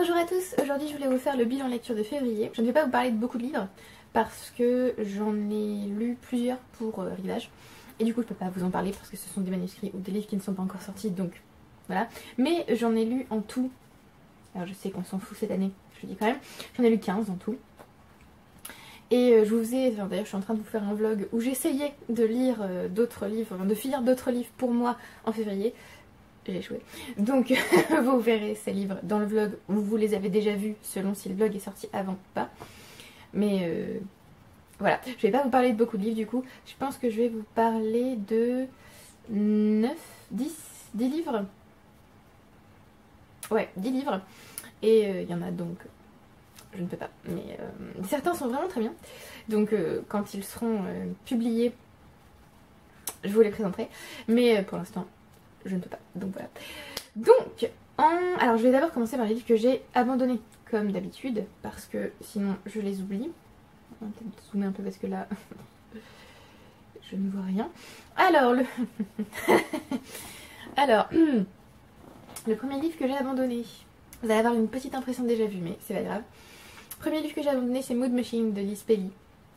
Bonjour à tous, aujourd'hui je voulais vous faire le bilan lecture de février. Je ne vais pas vous parler de beaucoup de livres parce que j'en ai lu plusieurs pour Rivage. Et du coup je peux pas vous en parler parce que ce sont des manuscrits ou des livres qui ne sont pas encore sortis, donc voilà. Mais j'en ai lu en tout, alors je sais qu'on s'en fout cette année, je le dis quand même, j'en ai lu 15 en tout. Et je vous ai, d'ailleurs je suis en train de vous faire un vlog où j'essayais de lire d'autres livres, de finir d'autres livres pour moi en février. J'ai échoué. Donc vous verrez ces livres dans le vlog où vous les avez déjà vus selon si le vlog est sorti avant ou pas. Mais voilà, je vais pas vous parler de beaucoup de livres du coup. Je pense que je vais vous parler de 9, 10 livres. Ouais, 10 livres. Et il y en a donc, je ne peux pas. Mais certains sont vraiment très bien. Donc quand ils seront publiés, je vous les présenterai. Mais pour l'instant, je ne peux pas, donc voilà. Donc, alors je vais d'abord commencer par les livres que j'ai abandonnés, comme d'habitude, parce que sinon je les oublie. On va peut-être zoomer un peu parce que là, je ne vois rien. Alors, alors, le premier livre que j'ai abandonné, vous allez avoir une petite impression déjà vue, mais c'est pas grave. Le premier livre que j'ai abandonné, c'est Mood Machine de Liz Pelly.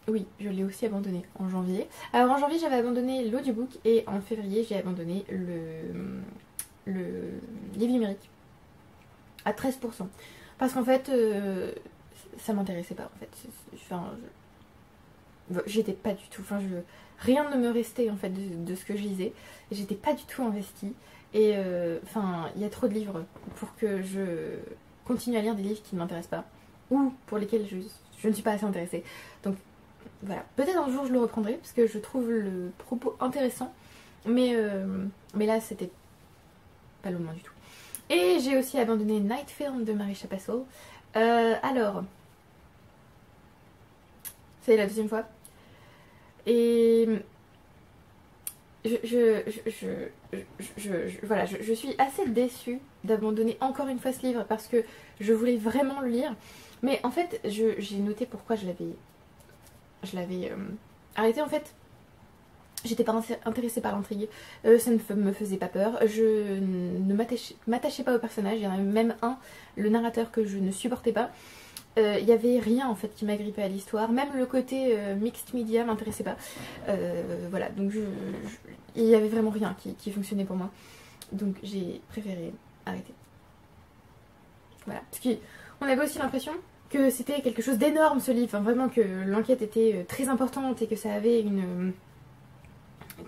Oui, je l'ai aussi abandonné en janvier. Alors en janvier j'avais abandonné l'audiobook et en février j'ai abandonné le livre numérique à 13%. Parce qu'en fait ça m'intéressait pas en fait. Enfin, j'étais pas du tout, rien ne me restait en fait de ce que je lisais. J'étais pas du tout investie et enfin il y a trop de livres pour que je continue à lire des livres qui ne m'intéressent pas ou pour lesquels je ne suis pas assez intéressée. Donc voilà, peut-être un jour je le reprendrai parce que je trouve le propos intéressant, mais là c'était pas le moment du tout. Et j'ai aussi abandonné Night Film de Marisha Passel. Alors, c'est la deuxième fois. Et voilà, je suis assez déçue d'abandonner encore une fois ce livre parce que je voulais vraiment le lire. Mais en fait, j'ai noté pourquoi je l'avais arrêté en fait. J'étais pas intéressée par l'intrigue, ça ne me faisait pas peur, je ne m'attachais pas au personnage, il y en avait même un, le narrateur, que je ne supportais pas. Il n'y avait rien en fait qui m'agrippait à l'histoire, même le côté mixed media m'intéressait pas. Voilà, donc il n'y avait vraiment rien qui fonctionnait pour moi. Donc j'ai préféré arrêter. Voilà, parce qu'on avait aussi l'impression que c'était quelque chose d'énorme ce livre, enfin, vraiment que l'enquête était très importante et que ça avait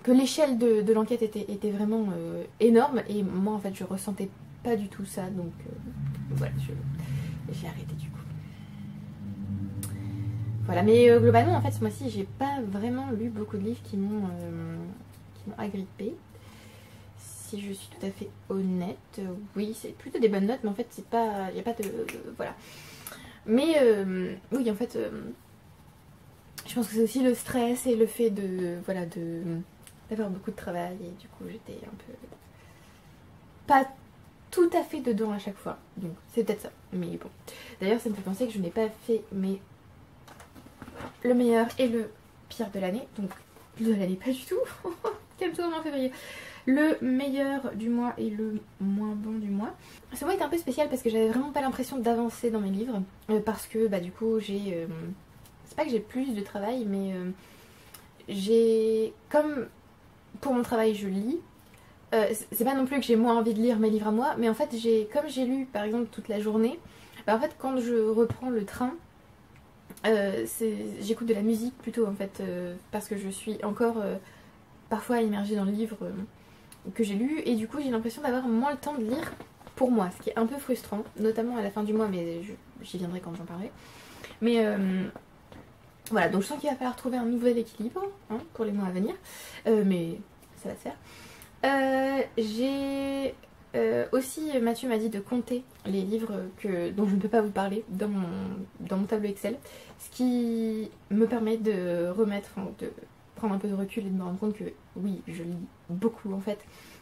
que l'échelle de l'enquête était vraiment énorme, et moi en fait je ressentais pas du tout ça, donc voilà, j'ai arrêté du coup. Voilà, mais globalement en fait ce mois-ci j'ai pas vraiment lu beaucoup de livres qui m'ont agrippée. Si je suis tout à fait honnête, oui c'est plutôt des bonnes notes, mais en fait c'est pas, il n'y a pas de voilà. Mais oui en fait je pense que c'est aussi le stress et le fait d'avoir beaucoup de travail, et du coup j'étais un peu pas tout à fait dedans à chaque fois, donc c'est peut-être ça, mais bon. D'ailleurs ça me fait penser que je n'ai pas fait le meilleur et le pire de l'année, donc de l'année pas du tout. Calme-toi en février. Le meilleur du mois et le moins bon du mois. Ce mois est un peu spécial parce que j'avais vraiment pas l'impression d'avancer dans mes livres, parce que bah du coup j'ai c'est pas que j'ai plus de travail, mais j'ai, comme pour mon travail je lis, c'est pas non plus que j'ai moins envie de lire mes livres à moi, mais en fait comme j'ai lu par exemple toute la journée, bah en fait quand je reprends le train, j'écoute de la musique plutôt en fait, parce que je suis encore parfois immergée dans le livre que j'ai lu, et du coup j'ai l'impression d'avoir moins le temps de lire pour moi, ce qui est un peu frustrant, notamment à la fin du mois, mais j'y viendrai quand j'en parlerai. Mais voilà, donc je sens qu'il va falloir trouver un nouvel équilibre hein, pour les mois à venir, mais ça va se faire. J'ai aussi, Mathieu m'a dit de compter les livres dont je ne peux pas vous parler dans mon tableau Excel, ce qui me permet de prendre un peu de recul et de me rendre compte que oui, je lis beaucoup en fait,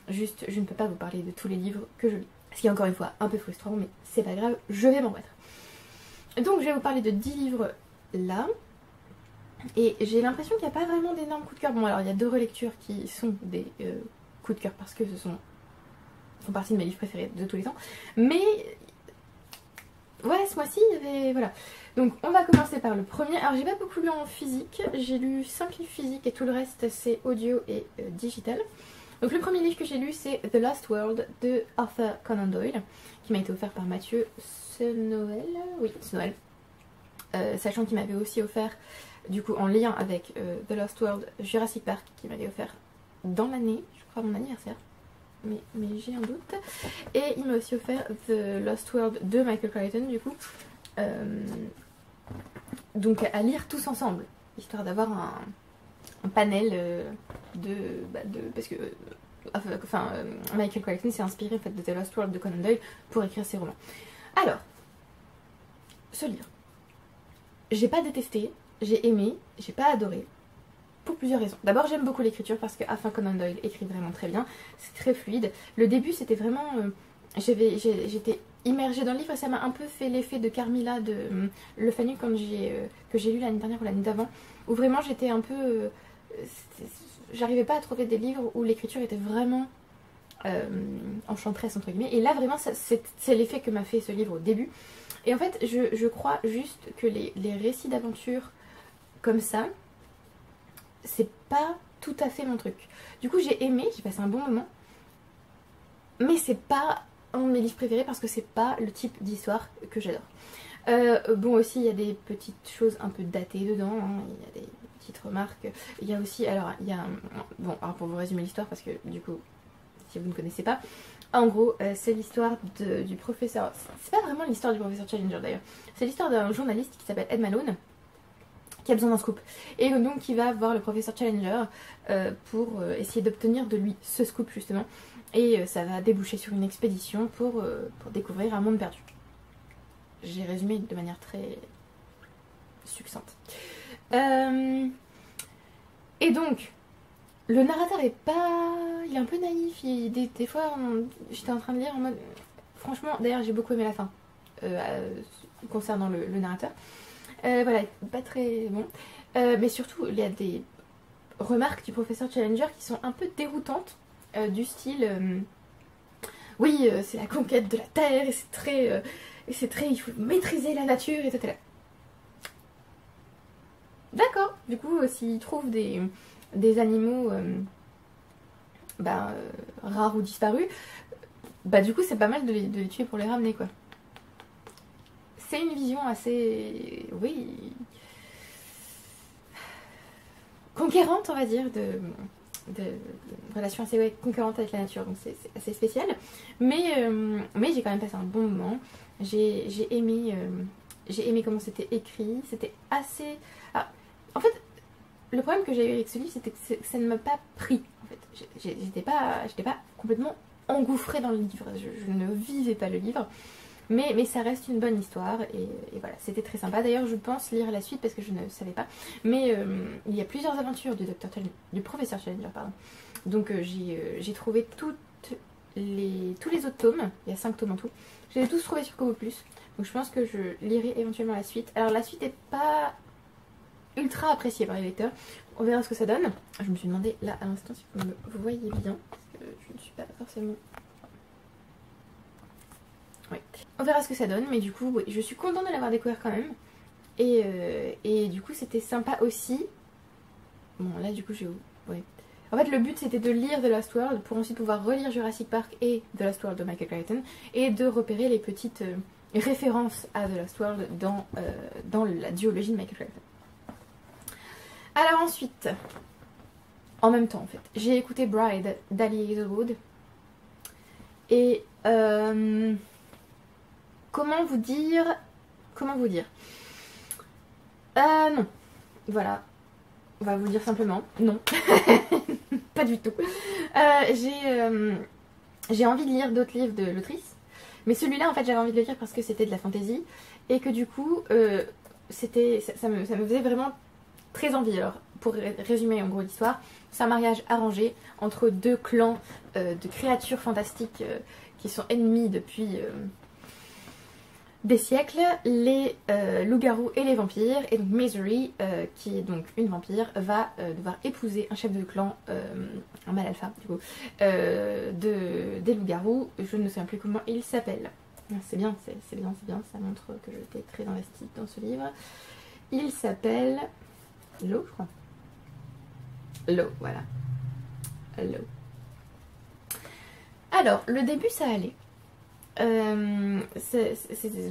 juste je ne peux pas vous parler de tous les livres que je lis. Ce qui est encore une fois un peu frustrant, mais c'est pas grave, je vais m'en remettre. Donc je vais vous parler de 10 livres là. Et j'ai l'impression qu'il n'y a pas vraiment d'énormes coups de cœur. Bon alors il y a 2 relectures qui sont des coups de cœur parce que font partie de mes livres préférés de tous les temps. Mais Ouais, ce mois-ci, il y avait... Voilà. Donc on va commencer par le premier. Alors j'ai pas beaucoup lu en physique, j'ai lu 5 livres physiques et tout le reste c'est audio et digital. Donc le premier livre que j'ai lu c'est The Lost World de Arthur Conan Doyle, qui m'a été offert par Mathieu ce Noël. Oui, ce Noël. Sachant qu'il m'avait aussi offert, du coup en lien avec The Lost World, Jurassic Park, qui m'avait offert dans l'année, je crois à mon anniversaire. Mais j'ai un doute. Et il m'a aussi offert The Lost World de Michael Crichton, du coup. Donc à lire tous ensemble, histoire d'avoir un panel parce que Michael Crichton s'est inspiré en fait, de The Lost World de Conan Doyle pour écrire ses romans. Alors, ce livre, j'ai pas détesté, j'ai aimé, j'ai pas adoré. Pour plusieurs raisons. D'abord j'aime beaucoup l'écriture parce que Arthur Conan Doyle écrit vraiment très bien, c'est très fluide. Le début c'était vraiment... j'étais immergée dans le livre et ça m'a un peu fait l'effet de Carmilla de Le Fanu que j'ai lu l'année dernière ou l'année d'avant, où vraiment j'étais un peu... j'arrivais pas à trouver des livres où l'écriture était vraiment enchanteresse entre guillemets, et là vraiment c'est l'effet que m'a fait ce livre au début. Et en fait je crois juste que les récits d'aventure comme ça, c'est pas tout à fait mon truc. Du coup j'ai aimé, j'ai passé un bon moment, mais c'est pas un de mes livres préférés parce que c'est pas le type d'histoire que j'adore. Bon aussi il y a des petites choses un peu datées dedans, hein. Il y a des petites remarques. Il y a aussi, alors il y a bon, alors pour vous résumer l'histoire parce que du coup si vous ne connaissez pas, en gros c'est l'histoire du professeur, c'est pas vraiment l'histoire du professeur Challenger d'ailleurs, c'est l'histoire d'un journaliste qui s'appelle Ed Malone qui a besoin d'un scoop. Et donc il va voir le professeur Challenger pour essayer d'obtenir de lui ce scoop justement. Et ça va déboucher sur une expédition pour découvrir un monde perdu. J'ai résumé de manière très succincte. Et donc, le narrateur est pas... Il est un peu naïf. Des fois, j'étais en train de lire en mode... Franchement, d'ailleurs j'ai beaucoup aimé la fin concernant le narrateur. Voilà, pas très bon. Mais surtout, il y a des remarques du professeur Challenger qui sont un peu déroutantes, du style oui, c'est la conquête de la Terre et c'est très, il faut maîtriser la nature et tout là. D'accord. Du coup, s'il trouve des animaux rares ou disparus, bah du coup c'est pas mal de les tuer pour les ramener quoi. C'est une vision assez, oui, conquérante on va dire, de relation assez conquérante avec la nature, donc c'est assez spécial. Mais j'ai quand même passé un bon moment. J'ai aimé comment c'était écrit, c'était assez... Alors, en fait, le problème que j'ai eu avec ce livre, c'était que ça ne m'a pas pris. En fait, j'étais pas complètement engouffrée dans le livre, je ne vivais pas le livre. Mais ça reste une bonne histoire et voilà, c'était très sympa. D'ailleurs je pense lire la suite parce que je ne savais pas. Mais il y a plusieurs aventures du professeur Challenger, pardon. Donc j'ai trouvé tous les autres tomes, il y a 5 tomes en tout. Je les ai tous trouvés sur Kobo Plus. Donc je pense que je lirai éventuellement la suite. Alors la suite n'est pas ultra appréciée par les lecteurs. On verra ce que ça donne. Je me suis demandé là à l'instant si vous me voyez bien. Parce que je ne suis pas forcément... Oui. On verra ce que ça donne, mais du coup, oui, je suis contente de l'avoir découvert quand même. Et du coup, c'était sympa aussi. Bon, là, du coup, ouais. En fait, le but, c'était de lire The Lost World pour ensuite pouvoir relire Jurassic Park et The Lost World de Michael Crichton et de repérer les petites références à The Lost World dans la duologie de Michael Crichton. Alors ensuite, en même temps, en fait, j'ai écouté Bride d'Ali Hazelwood. Et... Comment vous dire non. Voilà. On va vous dire simplement non. Pas du tout. J'ai envie de lire d'autres livres de l'autrice. Mais celui-là, en fait, j'avais envie de le lire parce que c'était de la fantasy. Et que du coup, ça me faisait vraiment très envie. Alors, pour résumer en gros l'histoire, c'est un mariage arrangé entre deux clans de créatures fantastiques qui sont ennemis depuis... des siècles, les loups-garous et les vampires. Et donc Misery, qui est donc une vampire, va devoir épouser un chef de clan, un mâle alpha du coup, des loups-garous. Je ne sais plus comment il s'appelle. C'est bien, c'est bien, ça montre que j'étais très investie dans ce livre. Il s'appelle L'eau, je crois. L'eau, voilà. L'eau. Alors, le début, ça allait.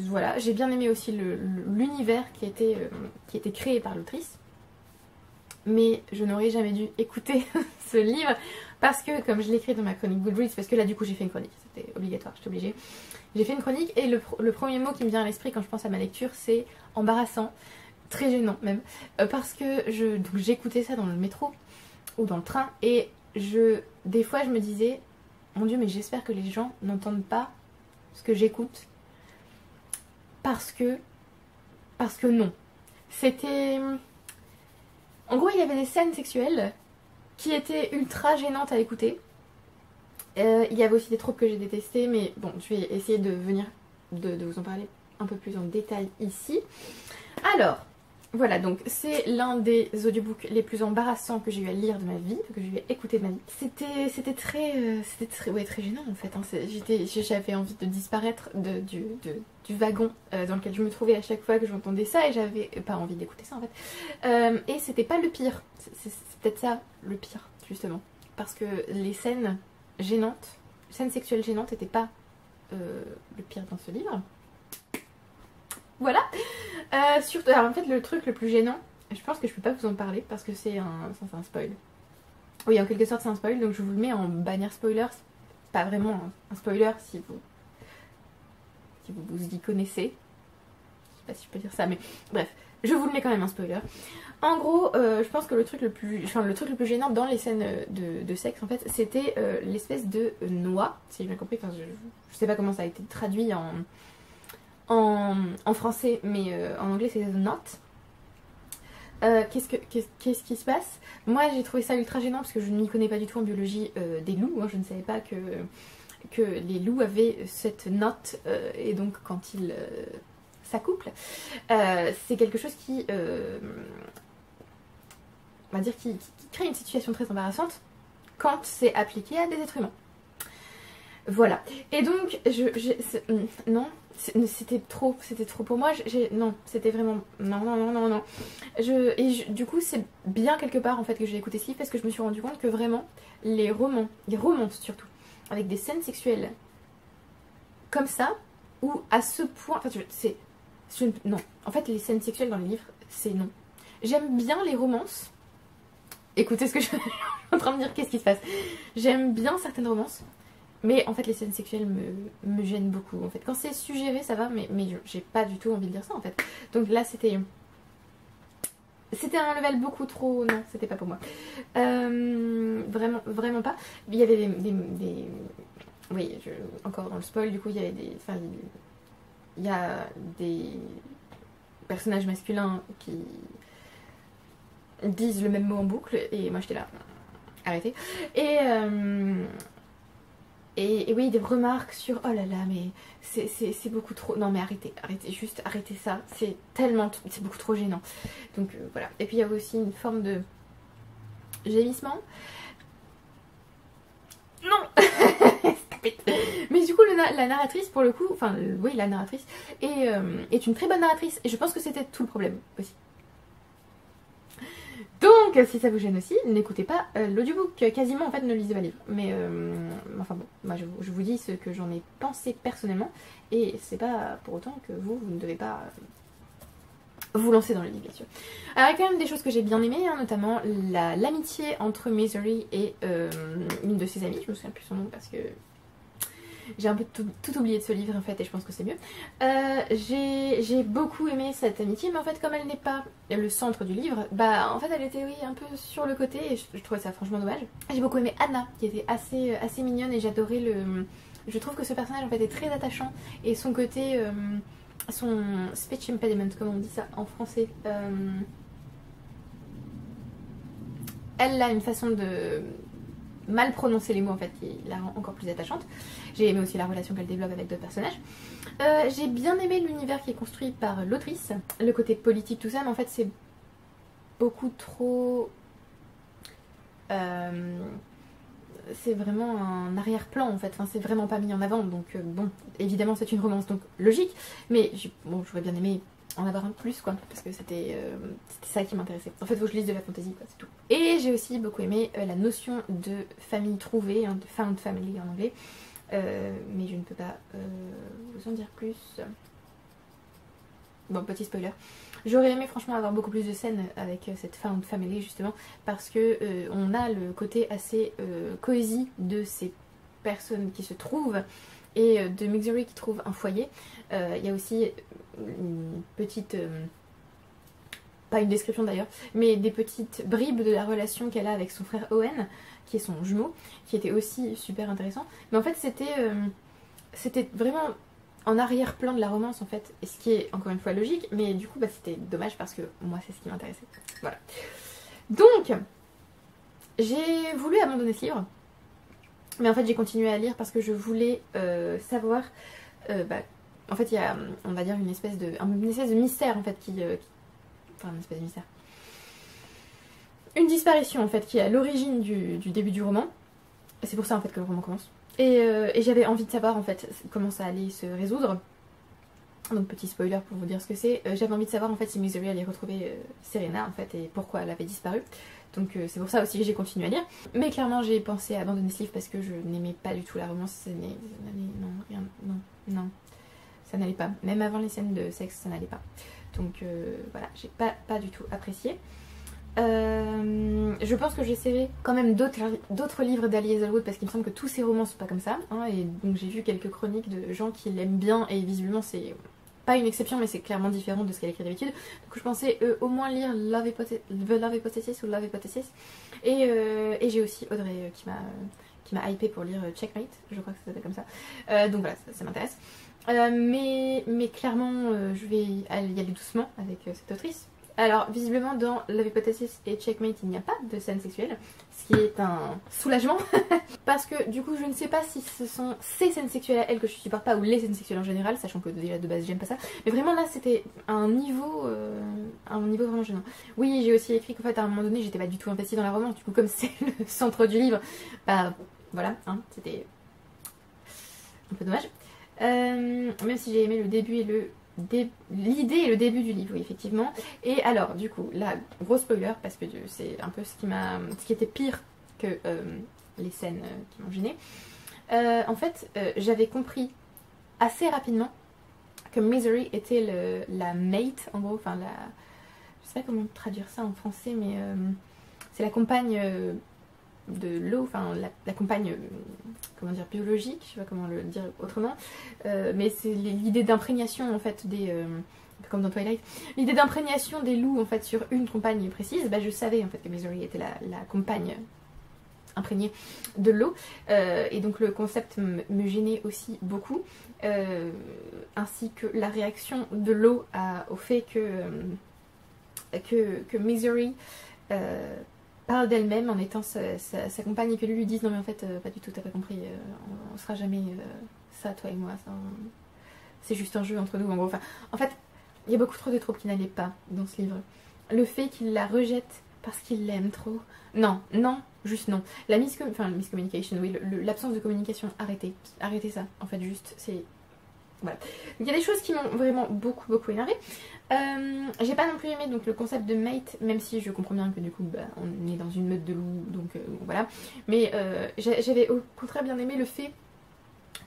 Voilà, j'ai bien aimé aussi l'univers qui était créé par l'autrice. Mais je n'aurais jamais dû écouter ce livre parce que, comme je l'ai écrit dans ma chronique Goodreads, parce que là du coup j'ai fait une chronique, c'était obligatoire, j'étais obligée. J'ai fait une chronique et le premier mot qui me vient à l'esprit quand je pense à ma lecture, c'est embarrassant, très gênant même, parce que j'écoutais ça dans le métro ou dans le train et des fois je me disais, mon Dieu, mais j'espère que les gens n'entendent pas ce que j'écoute parce que non. C'était... En gros, il y avait des scènes sexuelles qui étaient ultra gênantes à écouter. Il y avait aussi des tropes que j'ai détestées, mais bon, je vais essayer de vous en parler un peu plus en détail ici. Alors, voilà, donc c'est l'un des audiobooks les plus embarrassants que j'ai eu à lire de ma vie, que j'ai eu à écouter de ma vie. C'était très gênant en fait. Hein. J'avais envie de disparaître du wagon dans lequel je me trouvais à chaque fois que j'entendais ça et j'avais pas envie d'écouter ça en fait. Et c'était pas le pire, c'est peut-être ça le pire justement. Parce que les scènes gênantes, scènes sexuelles gênantes n'étaient pas le pire dans ce livre. Voilà. Surtout, alors en fait le truc le plus gênant, je pense que je peux pas vous en parler parce que c'est un spoil. Oui, en quelque sorte c'est un spoil, donc je vous le mets en bannière spoiler. C'est pas vraiment un spoiler si vous y connaissez. Je sais pas si je peux dire ça, mais bref, je vous le mets quand même un spoiler. En gros, je pense que le truc le plus gênant dans les scènes de sexe, en fait, c'était l'espèce de noix, si j'ai bien compris. Enfin, je sais pas comment ça a été traduit en français, mais en anglais c'est the knot. Qu'est-ce qui se passe? Moi j'ai trouvé ça ultra gênant parce que je n'y connais pas du tout en biologie des loups, hein. Je ne savais pas que les loups avaient cette note et donc quand ils s'accouplent, c'est quelque chose qui on va dire qui crée une situation très embarrassante quand c'est appliqué à des êtres humains. Voilà. Et donc non, c'était trop pour moi. Non, c'était vraiment non. Du coup, c'est bien quelque part en fait que j'ai écouté ce livre parce que je me suis rendu compte que vraiment les romances surtout, avec des scènes sexuelles comme ça, ou à ce point, enfin non. En fait, les scènes sexuelles dans les livres, c'est non. J'aime bien les romances. Écoutez ce que je suis en train de dire, qu'est-ce qui se passe? J'aime bien certaines romances. Mais en fait les scènes sexuelles me gênent beaucoup en fait. Quand c'est suggéré ça va, mais j'ai pas du tout envie de lire ça en fait. Donc là c'était un level beaucoup trop... Non, c'était pas pour moi. Vraiment pas. Il y avait des... Oui, encore dans le spoil du coup il y avait des... Enfin, il y a des personnages masculins qui disent le même mot en boucle et moi j'étais là. Arrêtez. Et oui, des remarques sur oh là là, mais c'est beaucoup trop. Non, mais arrêtez, juste arrêtez ça. C'est beaucoup trop gênant. Donc voilà. Et puis il y a aussi une forme de gémissement. Non. Mais du coup, la narratrice, pour le coup, enfin, oui, la narratrice est une très bonne narratrice. Et je pense que c'était tout le problème aussi. Donc, si ça vous gêne aussi, n'écoutez pas l'audiobook. Quasiment, en fait, ne lisez pas le livre. Mais, enfin bon, moi, je vous dis ce que j'en ai pensé personnellement. Et c'est pas pour autant que vous ne devez pas vous lancer dans le livre, bien sûr. Alors, il y a quand même des choses que j'ai bien aimées, hein, notamment l'amitié entre Misery et une de ses amies. Je me souviens plus son nom parce que j'ai un peu tout oublié de ce livre en fait et je pense que c'est mieux. J'ai beaucoup aimé cette amitié, mais en fait comme elle n'est pas le centre du livre, bah en fait elle était oui un peu sur le côté et je trouvais ça franchement dommage. J'ai beaucoup aimé Anna qui était assez mignonne et j'adorais je trouve que ce personnage en fait est très attachant et son côté, son speech impediment, comme on dit ça en français, elle a une façon de mal prononcer les mots en fait qui la rend encore plus attachante. J'ai aimé aussi la relation qu'elle développe avec d'autres personnages. J'ai bien aimé l'univers qui est construit par l'autrice, le côté politique tout ça, mais en fait c'est beaucoup trop c'est vraiment un arrière-plan en fait, enfin, c'est vraiment pas mis en avant, donc bon, évidemment c'est une romance, donc logique, mais bon, j'aurais bien aimé en avoir un plus quoi, parce que c'était ça qui m'intéressait. En fait, faut que je lise de la fantasy quoi, c'est tout. Et j'ai aussi beaucoup aimé la notion de famille trouvée, hein, de found family en anglais, mais je ne peux pas vous en dire plus. Bon, petit spoiler. J'aurais aimé franchement avoir beaucoup plus de scènes avec cette found family justement, parce que on a le côté assez cosy de ces personnes qui se trouvent et de Migsory qui trouve un foyer. Il y a aussi une petite... pas une description d'ailleurs, mais des petites bribes de la relation qu'elle a avec son frère Owen, qui est son jumeau, qui était aussi super intéressant. Mais en fait c'était vraiment en arrière-plan de la romance en fait, et ce qui est encore une fois logique, mais du coup bah, c'était dommage parce que moi c'est ce qui m'intéressait. Voilà. Donc, j'ai voulu abandonner ce livre, mais en fait j'ai continué à lire parce que je voulais savoir... en fait il y a, on va dire, une espèce de mystère en fait enfin une espèce de mystère. Une disparition en fait qui est à l'origine du début du roman. C'est pour ça en fait que le roman commence. Et j'avais envie de savoir en fait comment ça allait se résoudre. Donc petit spoiler pour vous dire ce que c'est. J'avais envie de savoir en fait si Migsory allait retrouver Serena en fait et pourquoi elle avait disparu. Donc c'est pour ça aussi que j'ai continué à lire. Mais clairement j'ai pensé à abandonner ce livre parce que je n'aimais pas du tout la romance. Non, rien, non. Ça n'allait pas. Même avant les scènes de sexe, ça n'allait pas. Donc voilà, j'ai pas du tout apprécié. Je pense que j'essaierai quand même d'autres livres d'Ali Hazelwood parce qu'il me semble que tous ses romans sont pas comme ça. Hein, et donc j'ai vu quelques chroniques de gens qui l'aiment bien et visiblement c'est pas une exception mais c'est clairement différent de ce qu'elle écrit d'habitude. Donc je pensais au moins lire The Love Hypothesis ou Love Hypothesis. Et j'ai aussi Audrey qui m'a hypé pour lire Checkmate, je crois que ça s'appelle comme ça. Donc voilà, ça m'intéresse. Mais clairement je vais y aller doucement avec cette autrice. Alors visiblement dans Love Hypothesis et Checkmate il n'y a pas de scène sexuelle, ce qui est un soulagement parce que du coup je ne sais pas si ce sont ces scènes sexuelles à elle que je supporte pas ou les scènes sexuelles en général, sachant que déjà de base j'aime pas ça, mais vraiment là c'était un niveau vraiment gênant. Oui, j'ai aussi écrit qu'en fait à un moment donné j'étais pas du tout investie dans la romance, du coup comme c'est le centre du livre, bah voilà, hein, c'était un peu dommage. Même si j'ai aimé le début et l'idée et le début du livre, oui, effectivement. Et alors, du coup, là, gros spoiler, parce que c'est un peu ce qui était pire que les scènes qui m'ont gênée. En fait, j'avais compris assez rapidement que Migsory était la mate, en gros, enfin je sais pas comment traduire ça en français, mais c'est la compagne de l'eau, enfin la compagne, comment dire, biologique, je sais pas comment le dire autrement, mais c'est l'idée d'imprégnation en fait comme dans Twilight, l'idée d'imprégnation des loups en fait sur une compagne précise. Bah je savais en fait que Migsory était la compagne imprégnée de l'eau, et donc le concept me gênait aussi beaucoup, ainsi que la réaction de l'eau au fait que Migsory parle d'elle-même en étant sa compagne et que lui dise non mais en fait pas du tout, t'as pas compris, on sera jamais ça toi et moi, c'est juste un jeu entre nous en gros. Enfin, en fait il y a beaucoup trop de tropes qui n'allaient pas dans ce livre. Le fait qu'il la rejette parce qu'il l'aime trop, non, juste non. La miscommunication, oui, l'absence de communication, arrêtez ça en fait, juste c'est... Voilà. Il y a des choses qui m'ont vraiment beaucoup énervé. J'ai pas non plus aimé donc le concept de mate, même si je comprends bien que du coup bah, on est dans une meute de loups, donc voilà. Mais j'avais au contraire bien aimé le fait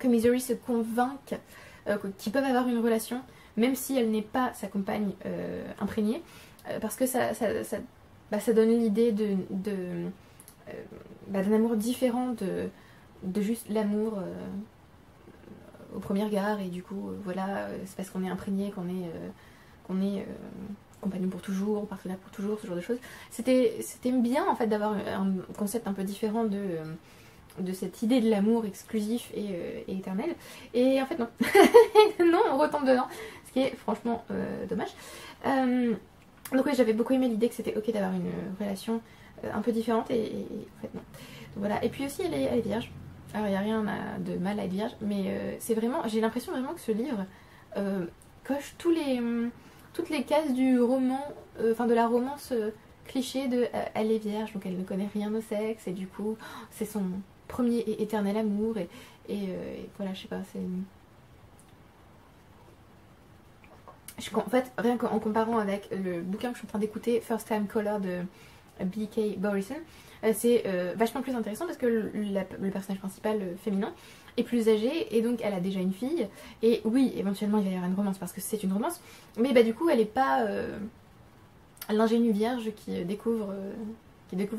que Migsory se convainque qu'ils peuvent avoir une relation, même si elle n'est pas sa compagne imprégnée, parce que ça donne l'idée d'un amour différent de juste l'amour au premier regard, et du coup voilà, c'est parce qu'on est imprégné qu'on est compagnon pour toujours, partenaire pour toujours, ce genre de choses. C'était bien en fait d'avoir un concept un peu différent de cette idée de l'amour exclusif et éternel, et en fait non. Non, on retombe dedans, ce qui est franchement dommage. Donc oui, j'avais beaucoup aimé l'idée que c'était ok d'avoir une relation un peu différente, et en fait non. Donc voilà, et puis aussi elle est vierge. Alors il n'y a rien de mal à être vierge, mais c'est vraiment, j'ai l'impression vraiment que ce livre coche toutes les cases du roman, enfin de la romance cliché de elle est vierge, donc elle ne connaît rien au sexe, et du coup c'est son premier et éternel amour et voilà, je sais pas, c'est... En fait, rien qu'en comparant avec le bouquin que je suis en train d'écouter, First Time Caller de B.K. Borison, c'est vachement plus intéressant parce que le personnage principal féminin est plus âgé et donc elle a déjà une fille. Et oui, éventuellement il va y avoir une romance parce que c'est une romance, mais bah du coup elle est pas l'ingénue vierge qui découvre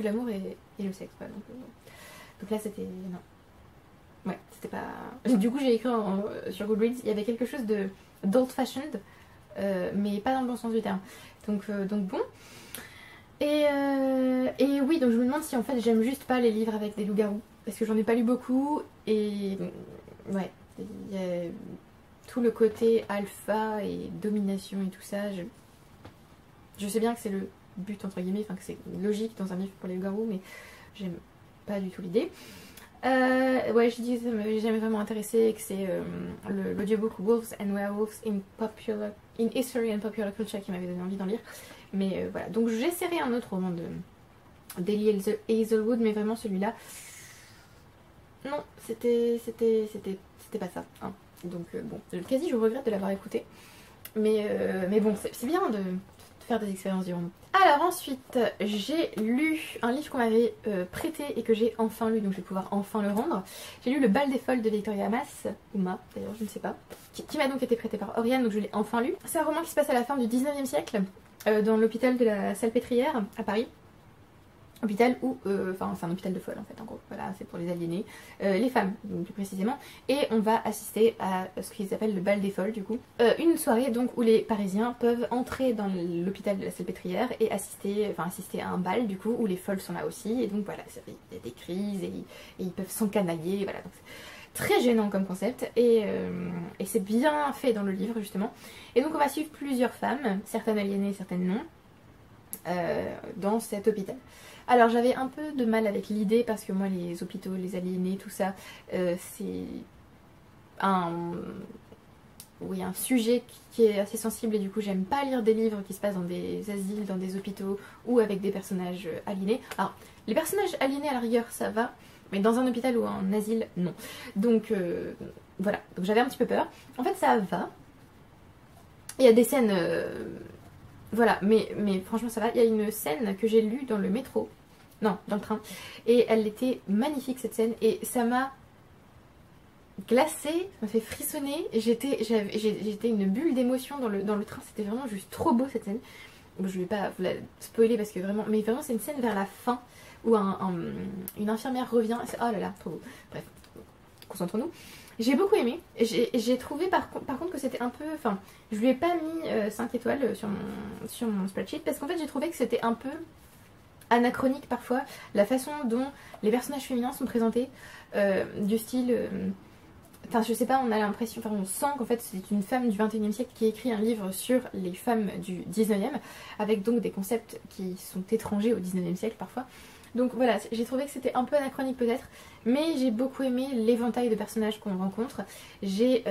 l'amour et le sexe. Quoi. Donc là c'était... non. Ouais, c'était pas... Du coup j'ai écrit sur Goodreads, il y avait quelque chose de d'old fashioned, mais pas dans le bon sens du terme. Donc bon. Et oui, donc je me demande si en fait j'aime juste pas les livres avec des loups-garous. Parce que j'en ai pas lu beaucoup. Et ouais, il y a tout le côté alpha et domination et tout ça. Je sais bien que c'est le but entre guillemets, enfin que c'est logique dans un livre pour les loups-garous, mais j'aime pas du tout l'idée. Ouais, je dis que ça m'avait jamais vraiment intéressé et que c'est l'audiobook Wolves and Werewolves in History and Popular Culture qui m'avait donné envie d'en lire. Mais voilà, donc j'essaierai un autre roman d'Elie Hazelwood, mais vraiment celui-là, non, c'était pas ça. Hein. Donc bon, quasi je regrette de l'avoir écouté. Mais bon, c'est bien de faire des expériences du roman. Alors ensuite, j'ai lu un livre qu'on m'avait prêté et que j'ai enfin lu, donc je vais pouvoir enfin le rendre. J'ai lu Le Bal des Folles de Victoria Mas, ou Ma d'ailleurs, je ne sais pas, qui m'a donc été prêté par Oriane, donc je l'ai enfin lu. C'est un roman qui se passe à la fin du 19e siècle, dans l'hôpital de la Salpêtrière à Paris. Hôpital où, enfin c'est un hôpital de folles en fait en gros, voilà, c'est pour les aliénés, les femmes donc, plus précisément, et on va assister à ce qu'ils appellent le bal des folles du coup. Une soirée donc où les Parisiens peuvent entrer dans l'hôpital de la Salpêtrière et assister à un bal du coup où les folles sont là aussi, et donc voilà, il y a des crises et ils peuvent s'encanailler, voilà, donc c'est très gênant comme concept et c'est bien fait dans le livre justement. Et donc on va suivre plusieurs femmes, certaines aliénées, certaines non, dans cet hôpital. Alors j'avais un peu de mal avec l'idée parce que moi les hôpitaux, les aliénés, tout ça, c'est un sujet qui est assez sensible et du coup j'aime pas lire des livres qui se passent dans des asiles, dans des hôpitaux ou avec des personnages aliénés. Alors les personnages aliénés à la rigueur ça va, mais dans un hôpital ou un asile non. Donc voilà, donc j'avais un petit peu peur. En fait ça va. Il y a des scènes... voilà, mais franchement ça va. Il y a une scène que j'ai lue dans le métro, non, dans le train, et elle était magnifique cette scène, et ça m'a glacée, ça m'a fait frissonner, j'étais une bulle d'émotion dans le train, c'était vraiment juste trop beau cette scène. Bon, je vais pas vous la spoiler parce que vraiment, mais vraiment c'est une scène vers la fin où une infirmière revient, oh là là, trop beau, bref, concentrons-nous. J'ai beaucoup aimé, j'ai trouvé par contre que c'était un peu, enfin je lui ai pas mis 5 étoiles sur mon spreadsheet parce qu'en fait j'ai trouvé que c'était un peu anachronique parfois, la façon dont les personnages féminins sont présentés, du style, enfin je sais pas, on a l'impression, enfin on sent qu'en fait c'est une femme du 21e siècle qui écrit un livre sur les femmes du 19e, avec donc des concepts qui sont étrangers au 19e siècle parfois. Donc voilà, j'ai trouvé que c'était un peu anachronique peut-être, mais j'ai beaucoup aimé l'éventail de personnages qu'on rencontre. J'ai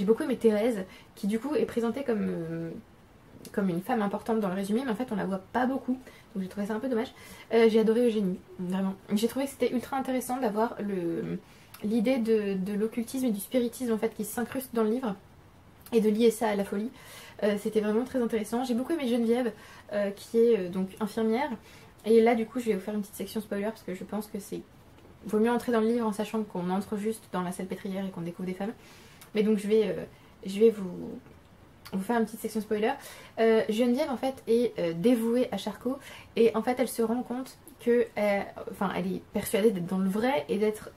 beaucoup aimé Thérèse, qui du coup est présentée comme une femme importante dans le résumé, mais en fait on la voit pas beaucoup, donc j'ai trouvé ça un peu dommage. J'ai adoré Eugénie, vraiment. J'ai trouvé que c'était ultra intéressant d'avoir l'idée de l'occultisme et du spiritisme en fait qui s'incruste dans le livre, et de lier ça à la folie. C'était vraiment très intéressant. J'ai beaucoup aimé Geneviève, qui est donc infirmière. Et là du coup je vais vous faire une petite section spoiler parce que je pense que vaut mieux entrer dans le livre en sachant qu'on entre juste dans la Salpêtrière et qu'on découvre des femmes. Mais donc je vais vous faire une petite section spoiler. Geneviève en fait est dévouée à Charcot et en fait elle se rend compte que elle est persuadée d'être dans le vrai et d'être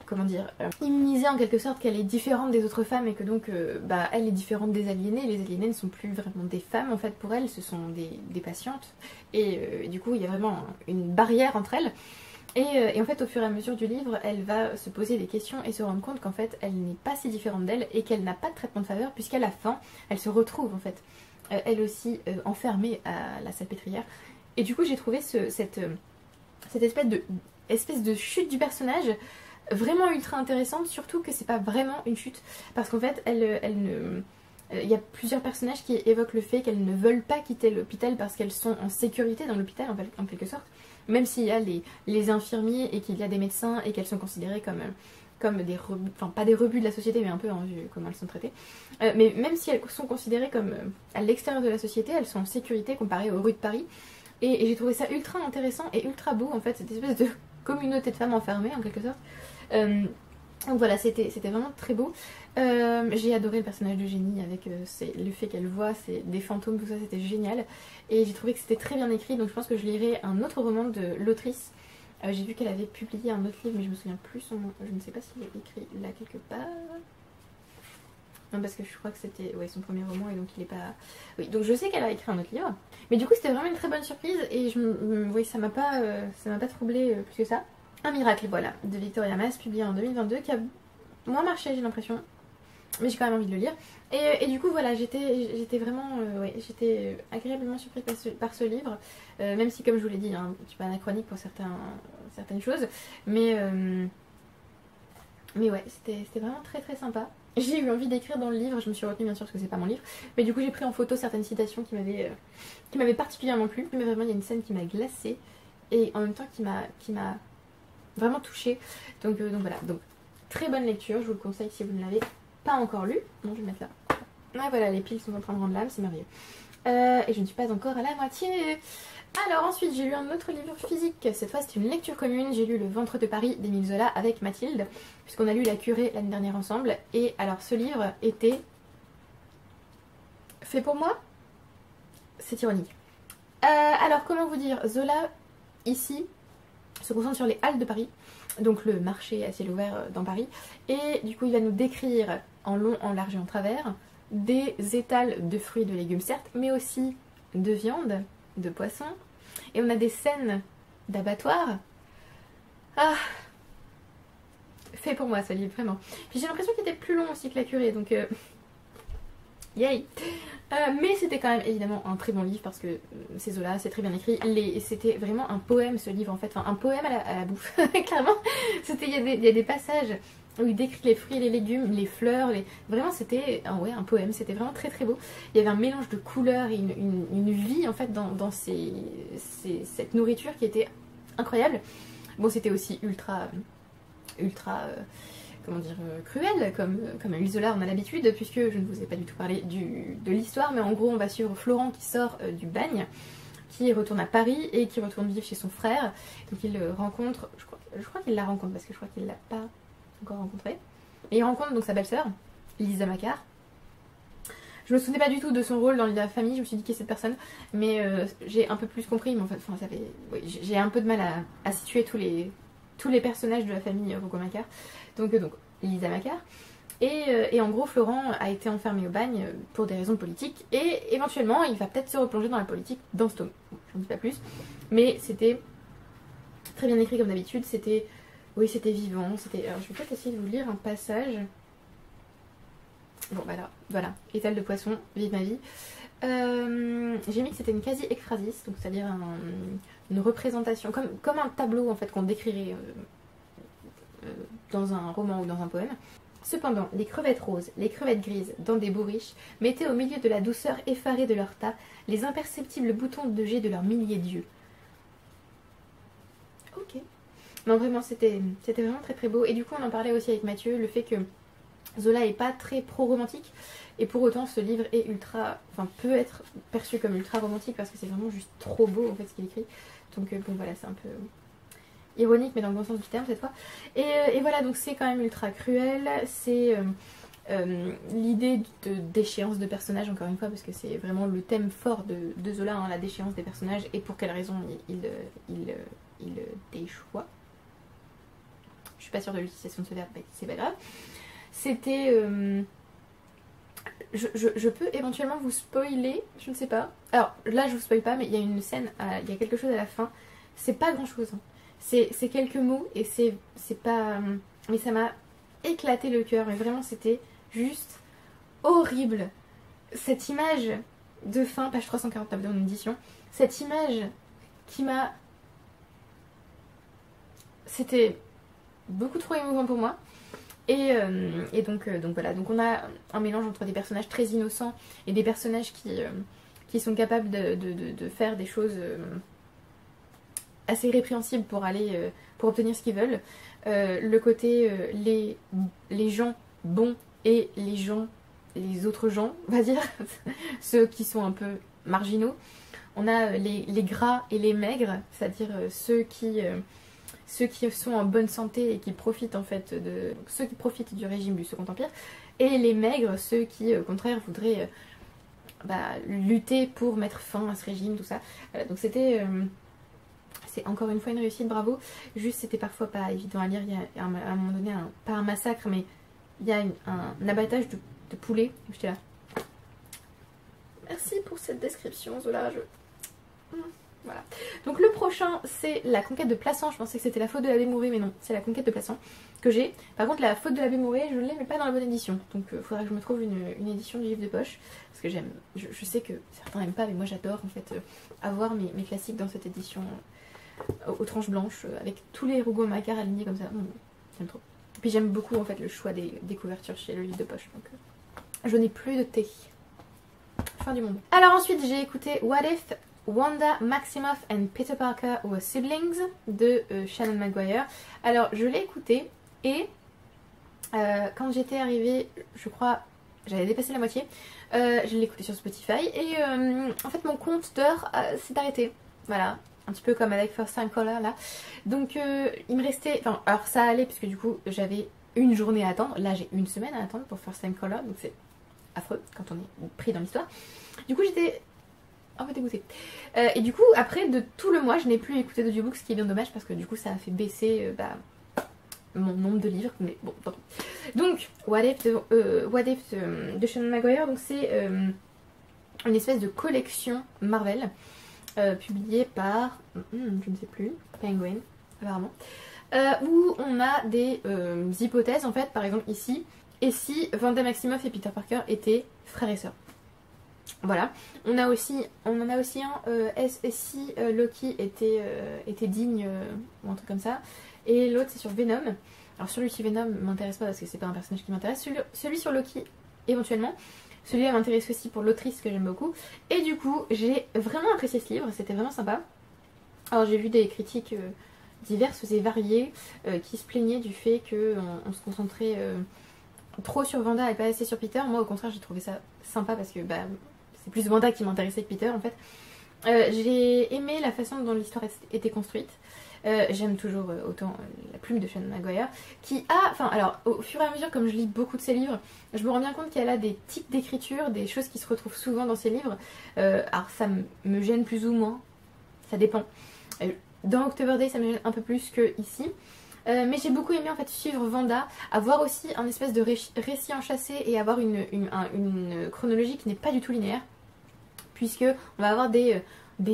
comment dire, immunisée en quelque sorte, qu'elle est différente des autres femmes et que donc elle est différente des aliénées. Les aliénées ne sont plus vraiment des femmes en fait pour elle, ce sont des patientes et du coup il y a vraiment une barrière entre elles. Et en fait au fur et à mesure du livre elle va se poser des questions et se rendre compte qu'en fait elle n'est pas si différente d'elle et qu'elle n'a pas de traitement de faveur puisqu'à la fin elle se retrouve en fait elle aussi enfermée à la Salpêtrière. Et du coup j'ai trouvé cette espèce de chute du personnage vraiment ultra intéressante, surtout que c'est pas vraiment une chute parce qu'en fait elle Il y a plusieurs personnages qui évoquent le fait qu'elles ne veulent pas quitter l'hôpital parce qu'elles sont en sécurité dans l'hôpital en quelque sorte. Même s'il y a les infirmiers et qu'il y a des médecins et qu'elles sont considérées comme des rebuts, enfin pas des rebuts de la société mais un peu en vue comment elles sont traitées. Mais même si elles sont considérées comme à l'extérieur de la société, elles sont en sécurité comparées aux rues de Paris. Et j'ai trouvé ça ultra intéressant et ultra beau en fait, cette espèce de communauté de femmes enfermées en quelque sorte. Donc voilà, c'était vraiment très beau. J'ai adoré le personnage de Jenny avec le fait qu'elle voit des fantômes, tout ça, c'était génial. Et j'ai trouvé que c'était très bien écrit, donc je pense que je lirai un autre roman de l'autrice. J'ai vu qu'elle avait publié un autre livre, mais je me souviens plus son nom. Je ne sais pas s'il est écrit là quelque part. Non, parce que je crois que c'était son premier roman et donc il est pas... Oui, donc je sais qu'elle a écrit un autre livre. Mais du coup c'était vraiment une très bonne surprise et ça m'a pas troublé plus que ça. Un miracle, voilà, de Victoria Mass, publié en 2022, qui a moins marché j'ai l'impression. Mais j'ai quand même envie de le lire. Et du coup voilà, j'étais vraiment j'étais agréablement surprise par ce livre. Même si comme je vous l'ai dit, hein, je suis pas anachronique pour certaines choses. Mais ouais, c'était vraiment très très sympa. J'ai eu envie d'écrire dans le livre, je me suis retenue bien sûr parce que c'est pas mon livre. Mais du coup j'ai pris en photo certaines citations qui m'avaient particulièrement plu. Mais vraiment il y a une scène qui m'a glacée et en même temps qui m'a vraiment touchée. Donc voilà, donc très bonne lecture, je vous le conseille si vous ne l'avez pas encore lu. Non, je vais le mettre là. Ah voilà, les piles sont en train de rendre l'âme, c'est merveilleux. Et je ne suis pas encore à la moitié. Alors ensuite j'ai lu un autre livre physique, cette fois c'est une lecture commune, j'ai lu Le Ventre de Paris d'Émile Zola avec Mathilde, puisqu'on a lu La Curée l'année dernière ensemble, et alors ce livre était fait pour moi, c'est ironique. Alors comment vous dire, Zola ici se concentre sur les halles de Paris, donc le marché à ciel ouvert dans Paris, et du coup il va nous décrire en long, en large et en travers des étals de fruits et de légumes certes, mais aussi de viande, de poisson, et on a des scènes d'abattoir. Ah, fait pour moi ce livre, vraiment. Puis j'ai l'impression qu'il était plus long aussi que La Curée, donc yay. Mais c'était quand même évidemment un très bon livre parce que c'est Zola, c'est très bien écrit. C'était vraiment un poème ce livre en fait, enfin un poème à la bouffe, clairement. Il y a des passages où il décrit les fruits et les légumes, les fleurs, vraiment c'était un poème, c'était vraiment très très beau. Il y avait un mélange de couleurs et une vie en fait dans cette nourriture qui était incroyable. Bon, c'était aussi ultra comment dire, cruel, comme Émile Zola on a l'habitude, puisque je ne vous ai pas du tout parlé de l'histoire, mais en gros on va suivre Florent qui sort du bagne, qui retourne à Paris et qui retourne vivre chez son frère. Donc il rencontre, je crois qu'il la rencontre parce que je crois qu'il l'a pas encore rencontrée. Et il rencontre donc sa belle-sœur, Lisa Macquart. Je me souvenais pas du tout de son rôle dans la famille, je me suis dit qui est cette personne, mais j'ai un peu plus compris, mais en fait, j'ai un peu de mal à situer tous les personnages de la famille Rougon-Macquart. Donc Lisa Macquart. Et en gros, Florent a été enfermé au bagne pour des raisons politiques. Et éventuellement, il va peut-être se replonger dans la politique dans ce tome. J'en dis pas plus. Mais c'était très bien écrit comme d'habitude. C'était vivant. Alors, je vais peut-être essayer de vous lire un passage. Bon, voilà. Étal de poisson, vive ma vie. J'ai mis que c'était une quasi-ekphrasis, donc c'est-à-dire une représentation, comme un tableau en fait qu'on décrirait dans un roman ou dans un poème. Cependant, les crevettes roses, les crevettes grises, dans des bourriches, mettaient au milieu de la douceur effarée de leur tas les imperceptibles boutons de jet de leurs milliers d'yeux. Ok. Non, vraiment, c'était vraiment très très beau. Et du coup, on en parlait aussi avec Mathieu, le fait que Zola est pas très pro-romantique, et pour autant, ce livre est peut être perçu comme ultra romantique parce que c'est vraiment juste trop beau en fait ce qu'il écrit. Donc bon voilà, c'est un peu ironique mais dans le bon sens du terme cette fois. Et voilà, donc c'est quand même ultra cruel, c'est l'idée de déchéance de personnages encore une fois parce que c'est vraiment le thème fort de Zola, hein, la déchéance des personnages et pour quelle raison il déchoit. Je suis pas sûre de l'utilisation de ce verbe, mais c'est pas grave. C'était... Je peux éventuellement vous spoiler, je ne sais pas. Alors là je vous spoil pas mais il y a une scène, il y a quelque chose à la fin, c'est pas grand chose. Hein. C'est quelques mots et c'est pas... mais ça m'a éclaté le cœur et vraiment c'était juste horrible. Cette image de fin, page 349 dans une édition, cette image qui m'a... C'était beaucoup trop émouvant pour moi. Et donc voilà, donc on a un mélange entre des personnages très innocents et des personnages qui sont capables de faire des choses assez répréhensibles pour obtenir ce qu'ils veulent. Le côté les gens bons et les autres gens, on va dire, ceux qui sont un peu marginaux. On a les gras et les maigres, c'est-à-dire ceux qui sont en bonne santé et qui profitent en fait ceux qui profitent du régime du Second Empire, et les maigres, ceux qui au contraire voudraient lutter pour mettre fin à ce régime, tout ça. Donc c'est encore une fois une réussite, bravo. Juste c'était parfois pas évident à lire, il y a à un moment donné, pas un massacre, mais il y a un abattage de poulet. J'étais là. Merci pour cette description, Zola. Voilà. Donc le prochain, c'est la conquête de Plassans. Je pensais que c'était la faute de l'abbé Mouret, mais non, c'est la conquête de Plassans que j'ai. Par contre, la faute de l'abbé Mouret, je ne l'ai, mais pas dans la bonne édition. Donc il faudra que je me trouve une édition du livre de poche. Parce que je sais que certains n'aiment pas, mais moi j'adore en fait avoir mes classiques dans cette édition aux tranches blanches, avec tous les Rougon-Macquart alignés comme ça. J'aime trop. Puis j'aime beaucoup en fait le choix des couvertures chez le livre de poche. Donc je n'ai plus de thé. Fin du monde. Alors ensuite, j'ai écouté What If Wanda Maximoff and Peter Parker Were Siblings de Shannon Maguire. Alors je l'ai écouté et quand j'étais arrivée, je crois, j'avais dépassé la moitié, je l'ai écouté sur Spotify et en fait mon compte d'heures s'est arrêté. Voilà, un petit peu comme avec First Time Caller là. Donc il me restait, enfin alors ça allait puisque du coup j'avais une journée à attendre. Là j'ai une semaine à attendre pour First Time Caller, donc c'est affreux quand on est pris dans l'histoire. Du coup j'étais un peu dégoûtée. Et du coup, après de tout le mois, je n'ai plus écouté d'audiobook, ce qui est bien dommage parce que du coup, ça a fait baisser mon nombre de livres. Mais bon, pardon. Donc, What If de Shannon Maguire, donc c'est une espèce de collection Marvel publiée par, je ne sais plus, Penguin, apparemment, où on a des hypothèses en fait. Par exemple, ici, et si Wanda Maximoff et Peter Parker étaient frères et sœurs. Voilà, on en a aussi un, si Loki était digne, ou un truc comme ça. Et l'autre c'est sur Venom. Alors celui-ci Venom m'intéresse pas parce que c'est pas un personnage qui m'intéresse. Celui sur Loki éventuellement. Celui-là m'intéresse aussi pour l'autrice que j'aime beaucoup. Et du coup j'ai vraiment apprécié ce livre, c'était vraiment sympa. Alors j'ai vu des critiques diverses et variées qui se plaignaient du fait qu'on se concentrait trop sur Wanda et pas assez sur Peter. Moi au contraire j'ai trouvé ça sympa parce que c'est plus Wanda qui m'intéressait que Peter en fait. J'ai aimé la façon dont l'histoire était construite. J'aime toujours autant la plume de Shannon Maguire qui a, enfin alors au fur et à mesure comme je lis beaucoup de ses livres, je me rends bien compte qu'elle a des tics d'écriture, des choses qui se retrouvent souvent dans ses livres. Alors ça me gêne plus ou moins, ça dépend. Dans October Day ça me gêne un peu plus que ici. Mais j'ai beaucoup aimé en fait suivre Wanda, avoir aussi un espèce de récit enchâssé et avoir une chronologie qui n'est pas du tout linéaire, puisque on va avoir des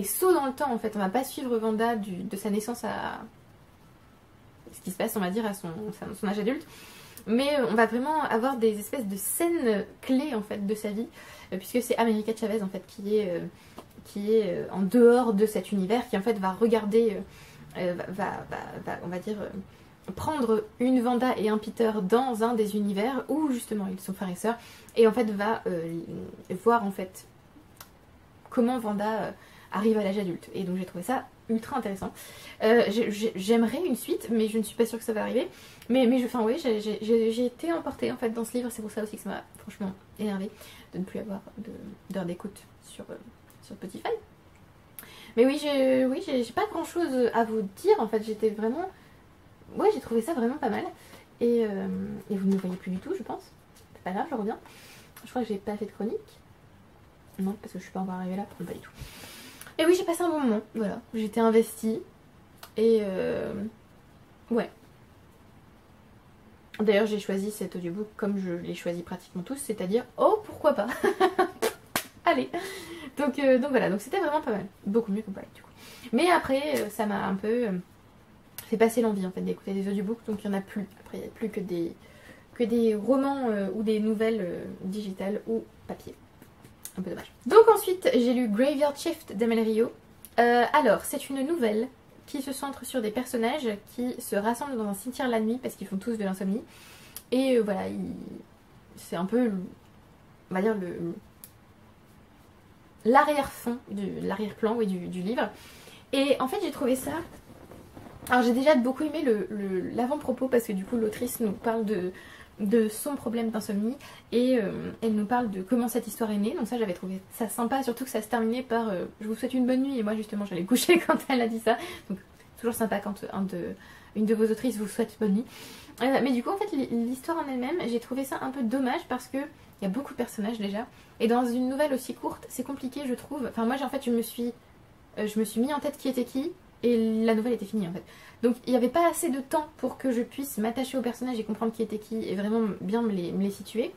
sauts dans le temps en fait. On va pas suivre Wanda de sa naissance à ce qui se passe on va dire à son âge adulte, mais on va vraiment avoir des espèces de scènes clés en fait de sa vie, puisque c'est America Chavez en fait qui est en dehors de cet univers, qui en fait va regarder, on va dire prendre une Wanda et un Peter dans un des univers où justement ils sont frères et sœurs, et en fait va voir en fait comment Wanda arrive à l'âge adulte. Et donc j'ai trouvé ça ultra intéressant. J'aimerais une suite, mais je ne suis pas sûre que ça va arriver. Mais enfin oui, j'ai été emportée en fait dans ce livre. C'est pour ça aussi que ça m'a franchement énervée de ne plus avoir d'heures d'écoute sur Spotify. Mais oui, j'ai pas grand chose à vous dire en fait. J'étais vraiment... Ouais, j'ai trouvé ça vraiment pas mal. Et vous ne me voyez plus du tout, je pense. C'est pas grave, je reviens. Je crois que j'ai pas fait de chronique. Non, parce que je suis pas encore arrivée là. Non, pas du tout. Et oui, j'ai passé un bon moment. Voilà, j'étais investie. Et ouais. D'ailleurs, j'ai choisi cet audiobook comme je l'ai choisi pratiquement tous, c'est-à-dire oh pourquoi pas. Allez. Donc voilà, donc c'était vraiment pas mal. Beaucoup mieux qu'on parlait du coup. Mais après, ça m'a un peu fait passer l'envie en fait d'écouter des audiobooks, donc il n'y en a plus. Après, il n'y a plus que des romans ou des nouvelles digitales ou papier. Un peu dommage. Donc ensuite, j'ai lu Graveyard Shift d'Amel Rio. Alors, c'est une nouvelle qui se centre sur des personnages qui se rassemblent dans un cimetière la nuit parce qu'ils font tous de l'insomnie. Et voilà, c'est un peu, on va dire, l'arrière-fond, l'arrière-plan oui, du livre. Et en fait j'ai trouvé ça... Alors j'ai déjà beaucoup aimé l'avant-propos parce que du coup l'autrice nous parle de son problème d'insomnie et elle nous parle de comment cette histoire est née. Donc ça j'avais trouvé ça sympa, surtout que ça se terminait par je vous souhaite une bonne nuit et moi justement j'allais coucher quand elle a dit ça. Donc toujours sympa quand une de vos autrices vous souhaite bonne nuit. Mais du coup en fait l'histoire en elle-même j'ai trouvé ça un peu dommage parce que il y a beaucoup de personnages déjà et dans une nouvelle aussi courte c'est compliqué je trouve. Enfin moi en fait je me suis mis en tête qui était qui. Et la nouvelle était finie en fait. Donc il n'y avait pas assez de temps pour que je puisse m'attacher aux personnages et comprendre qui était qui et vraiment bien me les situer.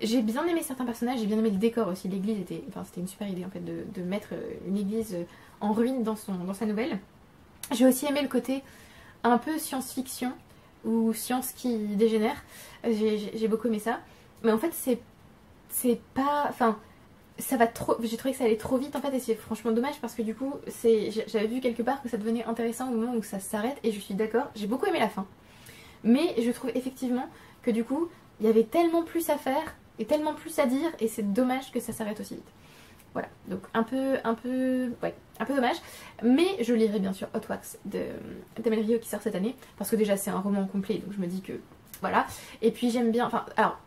J'ai bien aimé certains personnages, j'ai bien aimé le décor aussi. L'église était... Enfin c'était une super idée en fait de mettre une église en ruine dans sa nouvelle. J'ai aussi aimé le côté un peu science-fiction ou science qui dégénère. J'ai beaucoup aimé ça. Mais en fait c'est pas... Enfin... ça va trop, j'ai trouvé que ça allait trop vite en fait et c'est franchement dommage parce que du coup j'avais vu quelque part que ça devenait intéressant au moment où ça s'arrête et je suis d'accord, j'ai beaucoup aimé la fin. Mais je trouve effectivement que du coup il y avait tellement plus à faire et tellement plus à dire et c'est dommage que ça s'arrête aussi vite. Voilà, donc un peu dommage. Mais je lirai bien sûr Hot Wax d'Amel Rio qui sort cette année parce que déjà c'est un roman complet donc je me dis que voilà. Et puis j'aime bien, enfin alors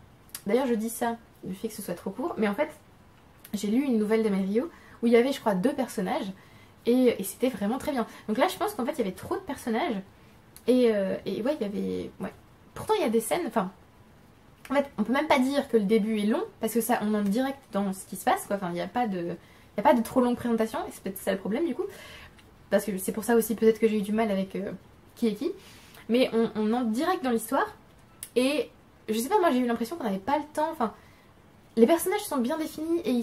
d'ailleurs je dis ça, le fait que ce soit trop court, mais en fait j'ai lu une nouvelle d'Amel Rio où il y avait je crois 2 personnages et c'était vraiment très bien. Donc là je pense qu'en fait il y avait trop de personnages et ouais il y avait... Ouais. Pourtant il y a des scènes, enfin... En fait on peut même pas dire que le début est long parce que ça on entre direct dans ce qui se passe quoi. Enfin il n'y a pas de trop longue présentation et c'est peut-être ça le problème du coup. Parce que c'est pour ça aussi peut-être que j'ai eu du mal avec qui est qui. Mais on entre direct dans l'histoire et je sais pas moi j'ai eu l'impression qu'on n'avait pas le temps, enfin... Les personnages sont bien définis et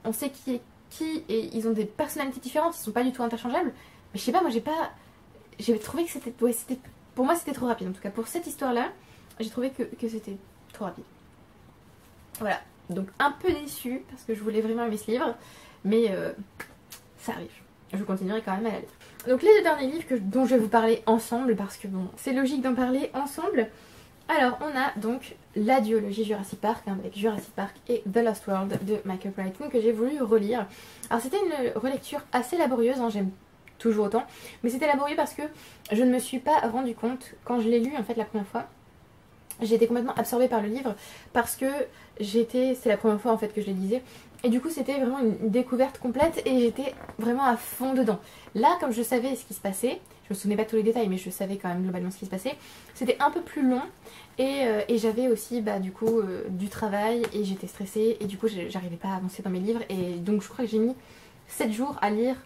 on sait qui est qui et ils ont des personnalités différentes, ils sont pas du tout interchangeables. Mais je sais pas, moi j'ai trouvé que c'était... Ouais, pour moi c'était trop rapide. En tout cas pour cette histoire-là, j'ai trouvé que c'était trop rapide. Voilà, donc un peu déçue parce que je voulais vraiment aimer ce livre. Mais ça arrive. Je continuerai quand même à la lire. Donc les 2 derniers livres dont je vais vous parler ensemble parce que bon, c'est logique d'en parler ensemble. Alors on a donc la duologie Jurassic Park avec Jurassic Park et The Lost World de Michael Crichton que j'ai voulu relire. Alors c'était une relecture assez laborieuse, hein, j'aime toujours autant, mais c'était laborieux parce que je ne me suis pas rendu compte quand je l'ai lu en fait la première fois. J'ai été complètement absorbée par le livre parce que c'est la première fois en fait que je les lisais et du coup c'était vraiment une découverte complète et j'étais vraiment à fond dedans. Là comme je savais ce qui se passait, je me souvenais pas de tous les détails mais je savais quand même globalement ce qui se passait, c'était un peu plus long et j'avais aussi du coup du travail et j'étais stressée et du coup j'arrivais pas à avancer dans mes livres et donc je crois que j'ai mis 7 jours à lire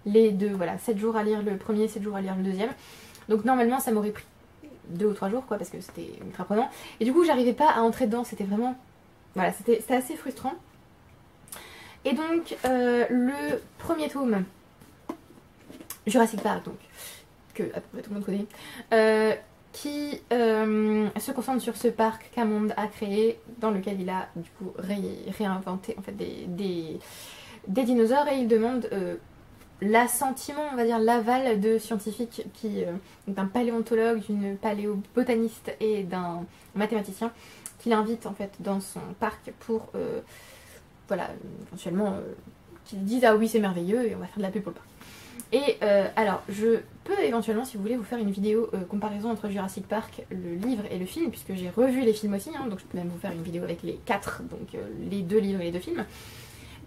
les deux, voilà, 7 jours à lire le premier, 7 jours à lire le deuxième. Donc normalement ça m'aurait pris 2 ou 3 jours quoi parce que c'était ultra prenant et du coup j'arrivais pas à entrer dedans, c'était vraiment... Voilà, c'était assez frustrant. Et donc le premier tome, Jurassic Park donc, que à peu près tout le monde connaît, qui se concentre sur ce parc qu'Hammond a créé, dans lequel il a du coup réinventé en fait des dinosaures et il demande l'assentiment, on va dire l'aval de scientifiques d'un paléontologue, d'une paléobotaniste et d'un mathématicien qu'il invite en fait dans son parc pour voilà, éventuellement qu'ils disent ah oui c'est merveilleux et on va faire de la pub pour le parc. Et alors je peux éventuellement si vous voulez vous faire une vidéo comparaison entre Jurassic Park, le livre et le film puisque j'ai revu les films aussi, hein, donc je peux même vous faire une vidéo avec les 4, donc les 2 livres et les 2 films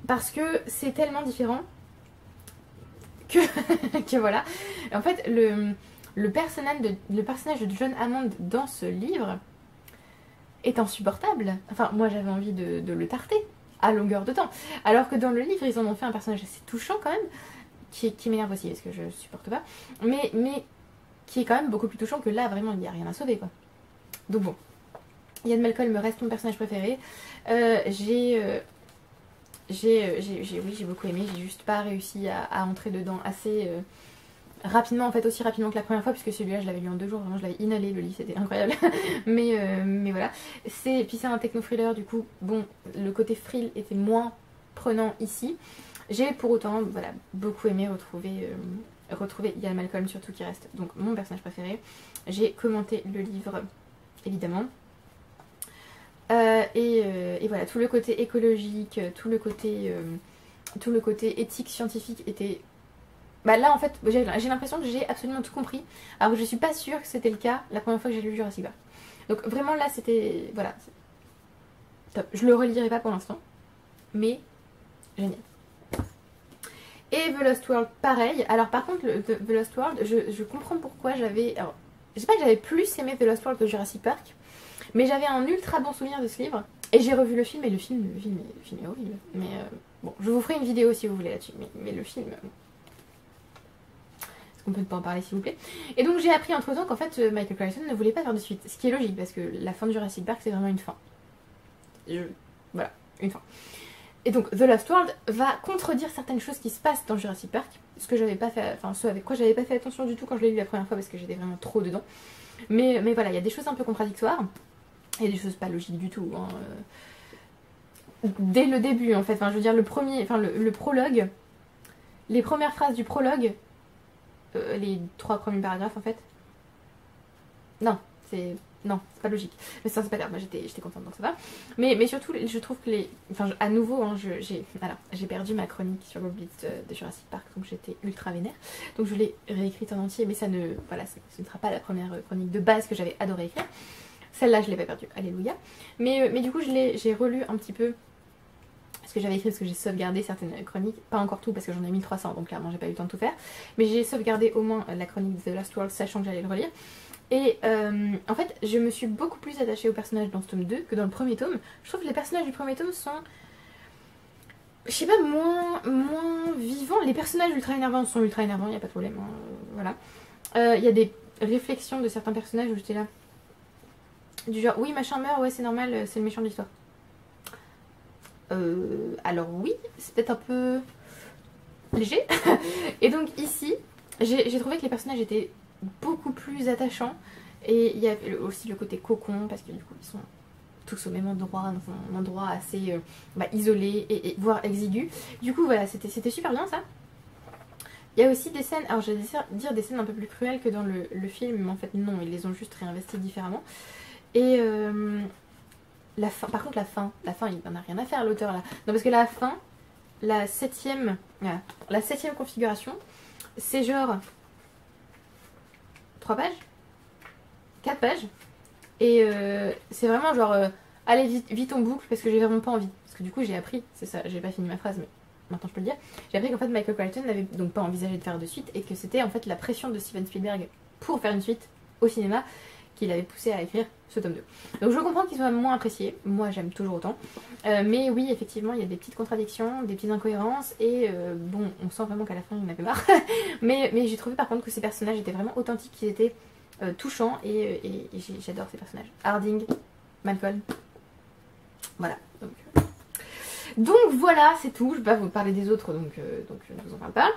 parce que c'est tellement différent que voilà. En fait le personnage de John Hammond dans ce livre est insupportable. Enfin moi j'avais envie de le tarter à longueur de temps. Alors que dans le livre ils en ont fait un personnage assez touchant quand même, qui m'énerve aussi parce que je supporte pas, mais qui est quand même beaucoup plus touchant que là vraiment il n'y a rien à sauver quoi. Donc bon, Ian Malcolm reste mon personnage préféré. J'ai beaucoup aimé, j'ai juste pas réussi à entrer dedans assez rapidement, en fait aussi rapidement que la première fois puisque celui-là je l'avais lu en 2 jours, vraiment je l'avais inhalé le livre, c'était incroyable. mais voilà, puis c'est un techno-thriller du coup, bon le côté thrill était moins prenant ici. J'ai pour autant voilà, beaucoup aimé retrouver Ian Malcolm surtout qui reste donc mon personnage préféré. J'ai commenté le livre évidemment. Et voilà, tout le côté écologique, tout le côté éthique, scientifique était... Bah là en fait, j'ai l'impression que j'ai absolument tout compris. Alors que je suis pas sûre que c'était le cas la première fois que j'ai lu Jurassic Park. Donc vraiment là c'était... Voilà. Top. Je le relirai pas pour l'instant. Mais génial. Et The Lost World, pareil. Alors par contre, The Lost World, je comprends pourquoi j'avais... Alors, je sais pas que j'avais plus aimé The Lost World que Jurassic Park. Mais j'avais un ultra bon souvenir de ce livre. Et j'ai revu le film et le film est horrible. Mais bon, je vous ferai une vidéo si vous voulez là-dessus. Mais le film... Est-ce qu'on peut pas en parler s'il vous plaît? Et donc j'ai appris entre temps qu'en fait Michael Crichton ne voulait pas faire de suite. Ce qui est logique parce que la fin de Jurassic Park c'est vraiment une fin. Voilà, une fin. Et donc The Lost World va contredire certaines choses qui se passent dans Jurassic Park. Ce que j'avais pas fait, enfin ce avec quoi j'avais pas fait attention du tout quand je l'ai lu la première fois parce que j'étais vraiment trop dedans. Mais voilà, il y a des choses un peu contradictoires. Il y a des choses pas logiques du tout. Hein. Dès le début en fait, enfin je veux dire le premier, enfin le prologue, les premières phrases du prologue, les 3 premiers paragraphes en fait. Non, c'est pas logique. Mais ça c'est pas grave, moi j'étais contente donc ça va. Mais surtout je trouve que les... Enfin à nouveau, hein, j'ai perdu ma chronique sur le Blitz de Jurassic Park, donc j'étais ultra vénère. Donc je l'ai réécrite en entier, mais ça ne... Voilà, ce ne sera pas la première chronique de base que j'avais adoré écrire. Celle-là je l'ai pas perdue, alléluia. Mais du coup j'ai relu un petit peu ce que j'avais écrit parce que j'ai sauvegardé certaines chroniques, pas encore tout parce que j'en ai 1300 donc clairement j'ai pas eu le temps de tout faire, mais j'ai sauvegardé au moins la chronique de The Lost World sachant que j'allais le relire. Et en fait je me suis beaucoup plus attachée aux personnages dans ce tome 2 que dans le premier tome. Je trouve que les personnages du premier tome sont, je sais pas, moins vivants. Les personnages ultra énervants sont ultra énervants, y a pas de problème, hein, voilà. Y a des réflexions de certains personnages où j'étais là du genre oui machin meurt, ouais c'est normal, c'est le méchant de l'histoire. Alors oui, c'est peut-être un peu léger. Et donc ici, j'ai trouvé que les personnages étaient beaucoup plus attachants. Et il y a aussi le côté cocon, parce que du coup ils sont tous au même endroit, dans un endroit assez isolé et voire exigu. Du coup voilà, c'était super bien ça. Il y a aussi des scènes, alors j'allais dire des scènes un peu plus cruelles que dans le film, mais en fait non, ils les ont juste réinvesties différemment. Et... la fin, par contre la fin il n'en a rien à faire l'auteur là. Non parce que la fin, la septième configuration, c'est genre 3 pages 4 pages. Et c'est vraiment genre allez vite on boucle parce que j'ai vraiment pas envie. Parce que du coup j'ai appris, c'est ça, j'ai pas fini ma phrase mais maintenant je peux le dire. J'ai appris qu'en fait Michael Crichton n'avait donc pas envisagé de faire de suite et que c'était en fait la pression de Steven Spielberg pour faire une suite au cinéma qui l'avait poussé à écrire ce tome 2. Donc je comprends qu'il soit moins apprécié, moi j'aime toujours autant. Mais oui, effectivement, il y a des petites contradictions, des petites incohérences, et bon, on sent vraiment qu'à la fin il en avait marre. mais j'ai trouvé par contre que ces personnages étaient vraiment authentiques, qu'ils étaient touchants, et j'adore ces personnages. Harding, Malcolm, voilà. Donc voilà, c'est tout, je vais pas vous parler des autres, donc je ne vous en parle pas.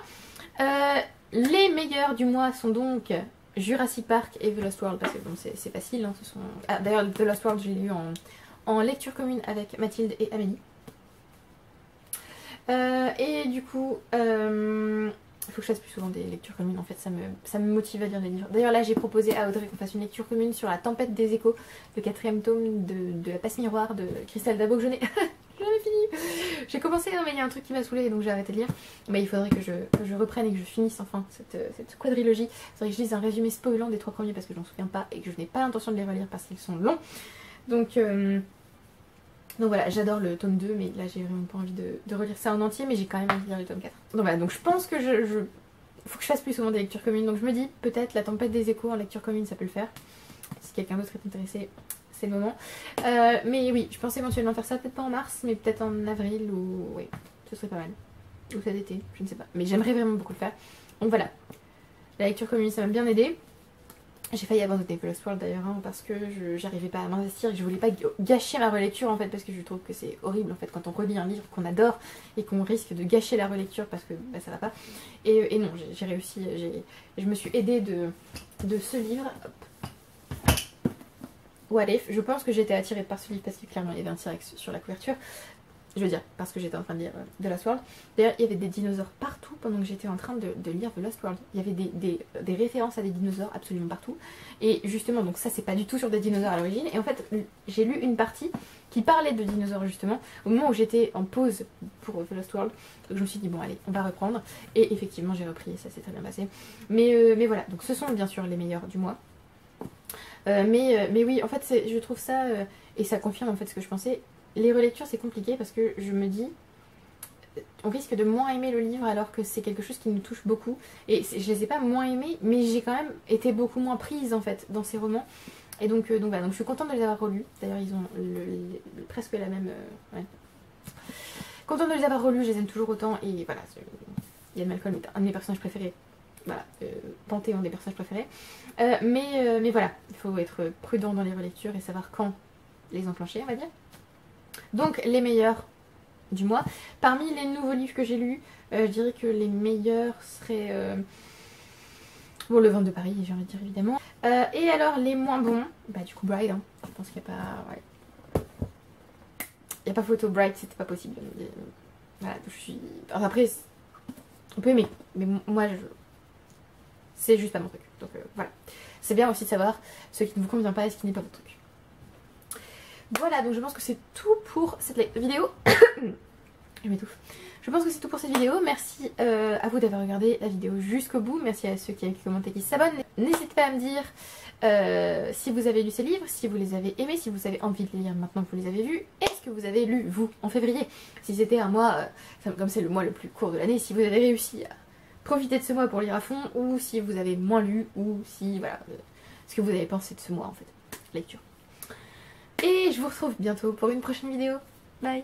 Les meilleurs du mois sont donc... Jurassic Park et The Lost World, parce que bon, c'est facile, hein, ce sont... Ah, d'ailleurs, The Lost World, je l'ai lu en lecture commune avec Mathilde et Amélie. Et du coup, il faut que je fasse plus souvent des lectures communes, en fait, ça me motive à lire des livres. D'ailleurs, là, j'ai proposé à Audrey qu'on fasse une lecture commune sur La Tempête des Échos, le 4e tome de La Passe Miroir de Christelle Dabo, que je n'ai fini. J'ai commencé, mais il y a un truc qui m'a saoulée, donc j'ai arrêté de lire. Mais il faudrait que je reprenne et que je finisse enfin cette quadrilogie. Il faudrait que je lise un résumé spoilant des 3 premiers parce que je m'en souviens pas et que je n'ai pas l'intention de les relire parce qu'ils sont longs. Donc voilà, j'adore le tome 2, mais là j'ai vraiment pas envie de relire ça en entier, mais j'ai quand même envie de lire le tome 4. Donc voilà, donc je pense que faut que je fasse plus souvent des lectures communes. Donc je me dis, peut-être La Tempête des Échos en lecture commune, ça peut le faire. Si quelqu'un d'autre est intéressé, c'est le moment. Mais oui, je pense éventuellement faire ça, peut-être pas en mars, mais peut-être en avril, ou... Oui, ce serait pas mal. Ou cet été, je ne sais pas. Mais j'aimerais vraiment beaucoup le faire. Donc voilà. La lecture commune, ça m'a bien aidé. J'ai failli abandonner The Lost World d'ailleurs, hein, parce que j'arrivais pas à m'investir et je voulais pas gâcher ma relecture en fait, parce que je trouve que c'est horrible en fait quand on relit un livre qu'on adore et qu'on risque de gâcher la relecture parce que bah, ça va pas. Et non, j'ai réussi, je me suis aidée de ce livre. Hop. What If, je pense que j'étais attirée par ce livre parce que clairement il y avait un T-Rex sur la couverture. Je veux dire, parce que j'étais en train de lire The Lost World. D'ailleurs, il y avait des dinosaures partout pendant que j'étais en train de lire The Lost World. Il y avait des références à des dinosaures absolument partout. Et justement, donc ça, c'est pas du tout sur des dinosaures à l'origine. Et en fait, j'ai lu une partie qui parlait de dinosaures justement, au moment où j'étais en pause pour The Lost World. Donc je me suis dit bon allez, on va reprendre. Et effectivement j'ai repris et ça s'est très bien passé. Mais voilà, donc ce sont bien sûr les meilleurs du mois. Mais oui, en fait je trouve ça, et ça confirme en fait ce que je pensais, les relectures c'est compliqué parce que je me dis, on risque de moins aimer le livre alors que c'est quelque chose qui nous touche beaucoup. Et je les ai pas moins aimés, mais j'ai quand même été beaucoup moins prise en fait dans ces romans. Et donc voilà, donc je suis contente de les avoir relus. D'ailleurs ils ont presque la même... ouais. Contente de les avoir relus, je les aime toujours autant. Et voilà, Ian Malcolm est un de mes personnages préférés. Voilà, panthéon des personnages préférés. Mais voilà, il faut être prudent dans les relectures et savoir quand les enclencher, on va dire. Donc les meilleurs du mois. Parmi les nouveaux livres que j'ai lus, je dirais que les meilleurs seraient... bon, Le Vent de Paris, j'ai envie de dire évidemment. Et alors les moins bons, bah du coup Bride, hein. Je pense qu'il n'y a pas... Ouais. Il n'y a pas photo, Bride c'était pas possible. Voilà, je suis... Alors après, on peut aimer, mais moi c'est juste pas mon truc. Donc voilà. C'est bien aussi de savoir ce qui ne vous convient pas et ce qui n'est pas votre truc. Voilà, donc je pense que c'est tout pour cette vidéo. Je m'étouffe. Je pense que c'est tout pour cette vidéo. Merci à vous d'avoir regardé la vidéo jusqu'au bout. Merci à ceux qui ont commenté, qui s'abonnent. N'hésitez pas à me dire si vous avez lu ces livres, si vous les avez aimés, si vous avez envie de les lire maintenant que vous les avez vus. Est-ce que vous avez lu, vous, en février? Si c'était un mois, comme c'est le mois le plus court de l'année, si vous avez réussi à profiter de ce mois pour lire à fond, ou si vous avez moins lu, ou si, voilà, ce que vous avez pensé de ce mois, en fait, lecture. Et je vous retrouve bientôt pour une prochaine vidéo. Bye!